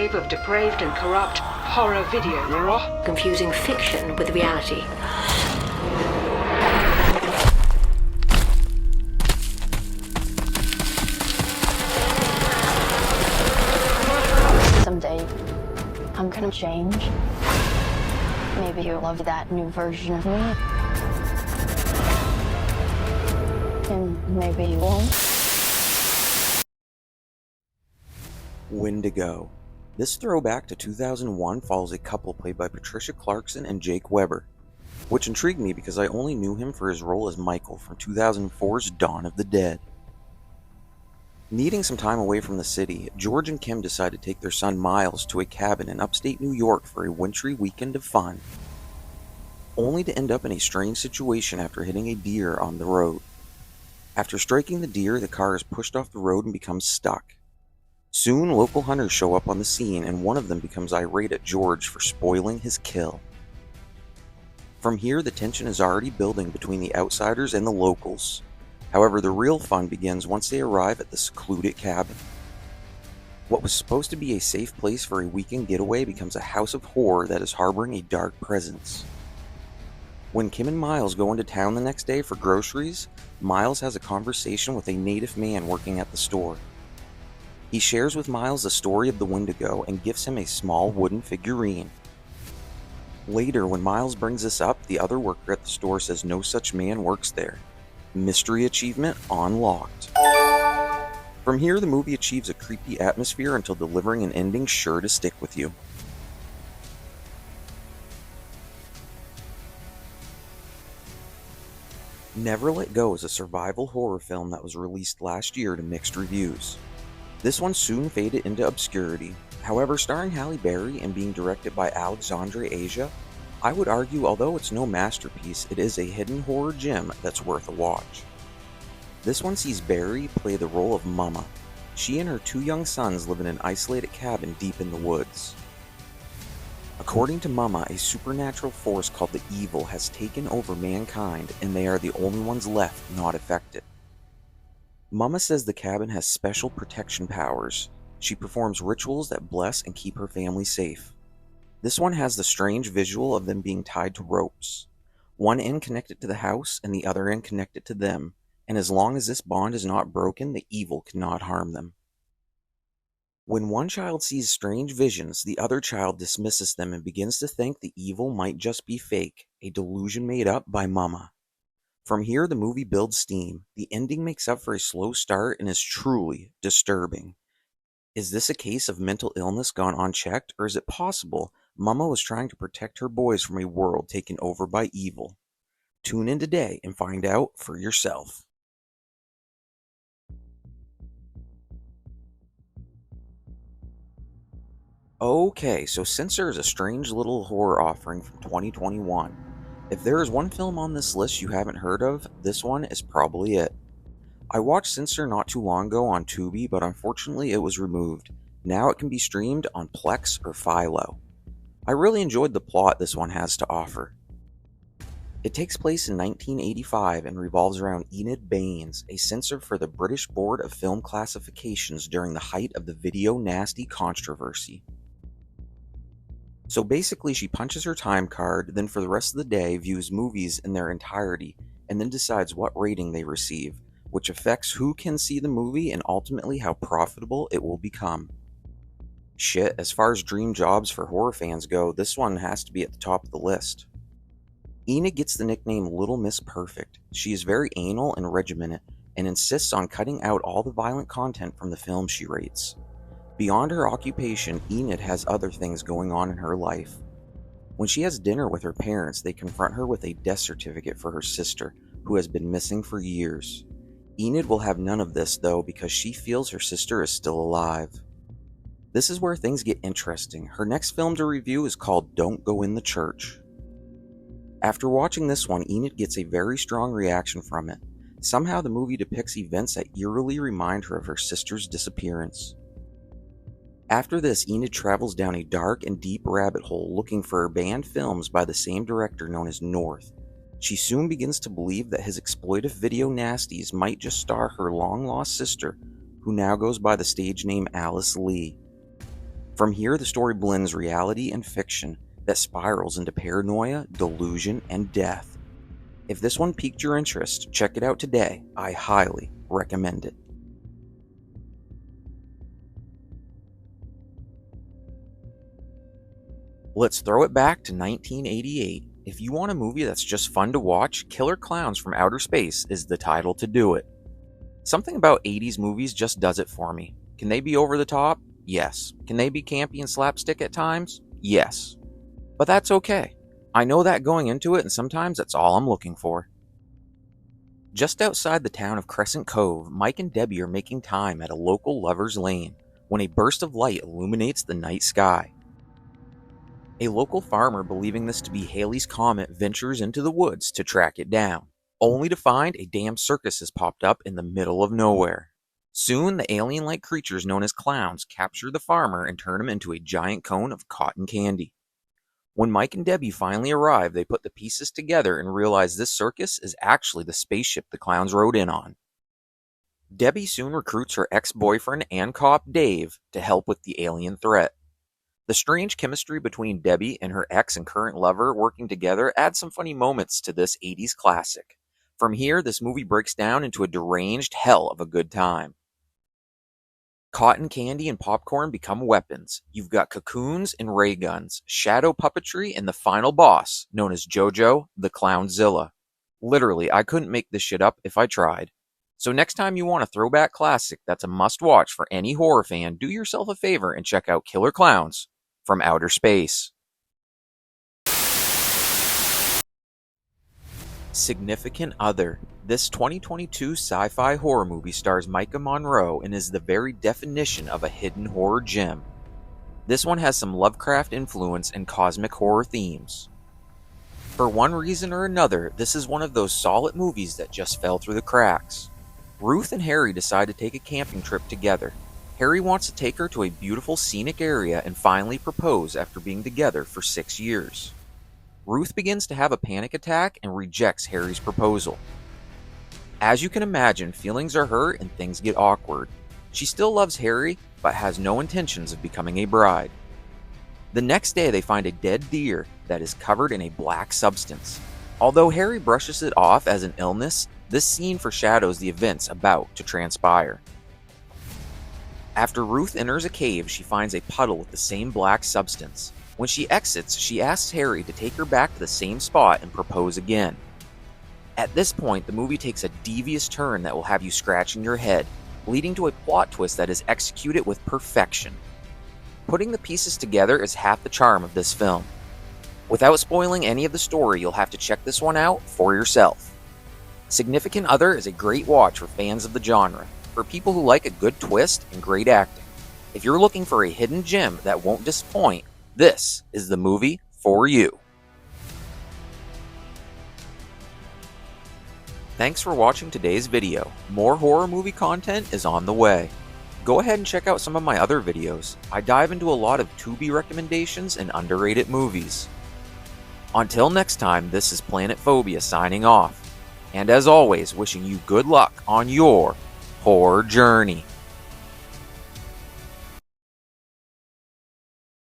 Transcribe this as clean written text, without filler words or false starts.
wave of depraved and corrupt horror video. Confusing fiction with reality. Someday, I'm gonna change. Maybe you'll love that new version of me. And maybe you won't. Windigo. This throwback to 2001 follows a couple played by Patricia Clarkson and Jake Weber, which intrigued me because I only knew him for his role as Michael from 2004's Dawn of the Dead. Needing some time away from the city, George and Kim decide to take their son Miles to a cabin in upstate New York for a wintry weekend of fun, only to end up in a strange situation after hitting a deer on the road. After striking the deer, the car is pushed off the road and becomes stuck. Soon, local hunters show up on the scene, and one of them becomes irate at George for spoiling his kill. From here, the tension is already building between the outsiders and the locals. However, the real fun begins once they arrive at the secluded cabin. What was supposed to be a safe place for a weekend getaway becomes a house of horror that is harboring a dark presence. When Kim and Miles go into town the next day for groceries, Miles has a conversation with a native man working at the store. He shares with Miles the story of the Wendigo and gifts him a small wooden figurine. Later, when Miles brings this up, the other worker at the store says no such man works there. Mystery achievement unlocked. From here, the movie achieves a creepy atmosphere until delivering an ending sure to stick with you. Never Let Go is a survival horror film that was released last year to mixed reviews. This one soon faded into obscurity. However, starring Halle Berry and being directed by Alexandre Aja, I would argue although it's no masterpiece, it is a hidden horror gem that's worth a watch. This one sees Berry play the role of Mama. She and her two young sons live in an isolated cabin deep in the woods. According to Mama, a supernatural force called the Evil has taken over mankind, and they are the only ones left not affected. Mama says the cabin has special protection powers. She performs rituals that bless and keep her family safe. This one has the strange visual of them being tied to ropes. One end connected to the house and the other end connected to them, and as long as this bond is not broken, the evil cannot harm them. When one child sees strange visions, the other child dismisses them and begins to think the evil might just be fake, a delusion made up by Mama. From here, the movie builds steam. The ending makes up for a slow start and is truly disturbing. Is this a case of mental illness gone unchecked, or is it possible Mama was trying to protect her boys from a world taken over by evil? Tune in today and find out for yourself. Okay, so Censor is a strange little horror offering from 2021. If there is one film on this list you haven't heard of, this one is probably it. I watched Censor not too long ago on Tubi, but unfortunately it was removed. Now it can be streamed on Plex or Philo. I really enjoyed the plot this one has to offer. It takes place in 1985 and revolves around Enid Baines, a censor for the British Board of Film Classifications during the height of the video nasty controversy. So basically she punches her time card, then for the rest of the day views movies in their entirety, and then decides what rating they receive, which affects who can see the movie and ultimately how profitable it will become. Shit, as far as dream jobs for horror fans go, this one has to be at the top of the list. Enid gets the nickname Little Miss Perfect. She is very anal and regimented, and insists on cutting out all the violent content from the film she rates. Beyond her occupation, Enid has other things going on in her life. When she has dinner with her parents, they confront her with a death certificate for her sister, who has been missing for years. Enid will have none of this though, because she feels her sister is still alive. This is where things get interesting. Her next film to review is called Don't Go in the Church. After watching this one, Enid gets a very strong reaction from it. Somehow the movie depicts events that eerily remind her of her sister's disappearance. After this, Enid travels down a dark and deep rabbit hole looking for banned films by the same director known as North. She soon begins to believe that his exploitive video nasties might just star her long-lost sister, who now goes by the stage name Alice Lee. From here, the story blends reality and fiction that spirals into paranoia, delusion, and death. If this one piqued your interest, check it out today. I highly recommend it. Let's throw it back to 1988. If you want a movie that's just fun to watch, Killer Klowns from Outer Space is the title to do it. Something about 80s movies just does it for me. Can they be over the top? Yes. Can they be campy and slapstick at times? Yes. But that's okay. I know that going into it, and sometimes that's all I'm looking for. Just outside the town of Crescent Cove, Mike and Debbie are making time at a local lover's lane when a burst of light illuminates the night sky. A local farmer, believing this to be Halley's Comet, ventures into the woods to track it down, only to find a damn circus has popped up in the middle of nowhere. Soon, the alien-like creatures known as clowns capture the farmer and turn him into a giant cone of cotton candy. When Mike and Debbie finally arrive, they put the pieces together and realize this circus is actually the spaceship the clowns rode in on. Debbie soon recruits her ex-boyfriend and cop Dave to help with the alien threat. The strange chemistry between Debbie and her ex and current lover working together adds some funny moments to this 80s classic. From here, this movie breaks down into a deranged hell of a good time. Cotton candy and popcorn become weapons. You've got cocoons and ray guns, shadow puppetry, and the final boss, known as JoJo the Clownzilla. Literally, I couldn't make this shit up if I tried. So next time you want a throwback classic that's a must-watch for any horror fan, do yourself a favor and check out Killer Klowns from Outer Space. Significant Other. This 2022 sci-fi horror movie stars Micah Monroe and is the very definition of a hidden horror gem. This one has some Lovecraft influence and cosmic horror themes. For one reason or another, this is one of those solid movies that just fell through the cracks. Ruth and Harry decide to take a camping trip together. Harry wants to take her to a beautiful scenic area and finally propose after being together for 6 years. Ruth begins to have a panic attack and rejects Harry's proposal. As you can imagine, feelings are hurt and things get awkward. She still loves Harry, but has no intentions of becoming a bride. The next day, they find a dead deer that is covered in a black substance. Although Harry brushes it off as an illness, this scene foreshadows the events about to transpire. After Ruth enters a cave, she finds a puddle with the same black substance. When she exits, she asks Harry to take her back to the same spot and propose again. At this point, the movie takes a devious turn that will have you scratching your head, leading to a plot twist that is executed with perfection. Putting the pieces together is half the charm of this film. Without spoiling any of the story, you'll have to check this one out for yourself. Significant Other is a great watch for fans of the genre, for people who like a good twist and great acting. If you're looking for a hidden gem that won't disappoint, this is the movie for you. Thanks for watching today's video. More horror movie content is on the way. Go ahead and check out some of my other videos. I dive into a lot of Tubi recommendations and underrated movies. Until next time, this is Planet Phobia signing off. And as always, wishing you good luck on your horror journey.